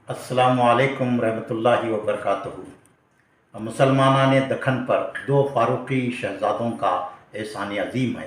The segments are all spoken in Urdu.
السلام علیکم ورحمۃ اللہ وبرکاتہ۔ مسلمانان دکن پر دو فاروقی شہزادوں کا احسان عظیم ہے۔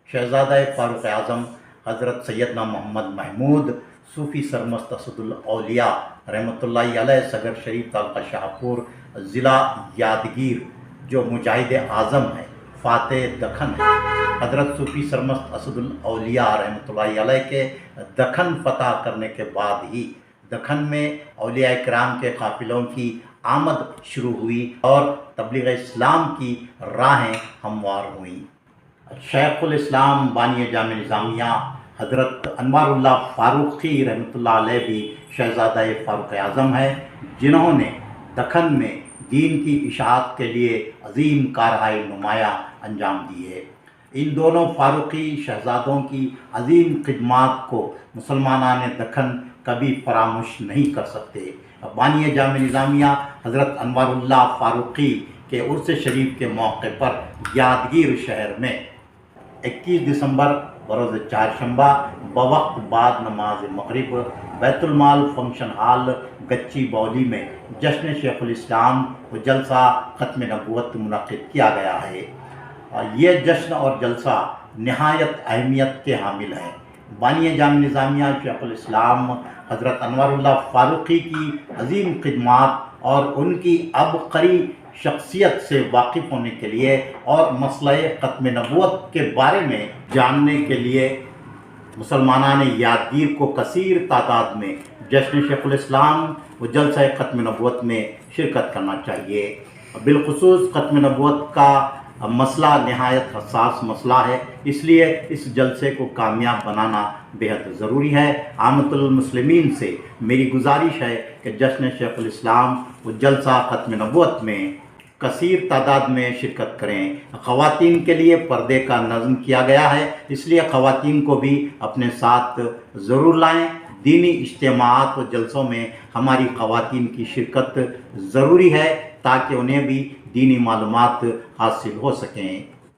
شہزادہ فاروق اعظم حضرت سیدنا محمد محمود صوفی سرمست اسد الاولیاء رحمۃ اللہ علیہ صغر شریف تعلقہ شاہپور ضلع یادگیر جو مجاہد اعظم ہے، فاتح دکن ہے۔ حضرت صوفی سرمست اسد الاولیاء رحمۃ اللہ علیہ کے دکن فتح کرنے کے بعد ہی دکن میں اولیاء کرام کے قافلوں کی آمد شروع ہوئی اور تبلیغ اسلام کی راہیں ہموار ہوئیں۔ شیخ الاسلام بانی جامع نظامیہ حضرت انوار اللہ فاروقی رحمۃ اللہ علیہ بھی شہزادہ فاروق اعظم ہے، جنہوں نے دکن میں دین کی اشاعت کے لیے عظیم کارہائے نمایاں انجام دی ہے۔ ان دونوں فاروقی شہزادوں کی عظیم خدمات کو مسلمانان دکن کبھی فراموش نہیں کر سکتے۔ بانی جامع نظامیہ حضرت انوار اللہ فاروقی کے عرس شریف کے موقع پر یادگیر شہر میں 21 دسمبر بروز چہارشنبہ بوقت بعد نماز مغرب بیت المال فنکشن ہال گچی بولی میں جشن شیخ الاسلام و جلسہ ختم نبوت منعقد کیا گیا ہے۔ یہ جشن اور جلسہ نہایت اہمیت کے حامل ہے۔ بانی جامع نظامیہ شیخ الاسلام حضرت انوار اللہ فاروقی کی عظیم خدمات اور ان کی عبقری شخصیت سے واقف ہونے کے لیے اور مسئلہ ختم نبوت کے بارے میں جاننے کے لیے مسلمانان یادگیر کو کثیر تعداد میں جشن شیخ الاسلام و جلسہ ختم نبوت میں شرکت کرنا چاہیے۔ بالخصوص ختم نبوت کا مسئلہ نہایت حساس مسئلہ ہے، اس لیے اس جلسے کو کامیاب بنانا بہت ضروری ہے۔ عامۃ المسلمین سے میری گزارش ہے کہ جشن شیخ الاسلام و جلسہ ختم نبوت میں کثیر تعداد میں شرکت کریں۔ خواتین کے لیے پردے کا نظم کیا گیا ہے، اس لیے خواتین کو بھی اپنے ساتھ ضرور لائیں۔ دینی اجتماعات و جلسوں میں ہماری خواتین کی شرکت ضروری ہے تاکہ انہیں بھی دینی معلومات حاصل ہو سکیں۔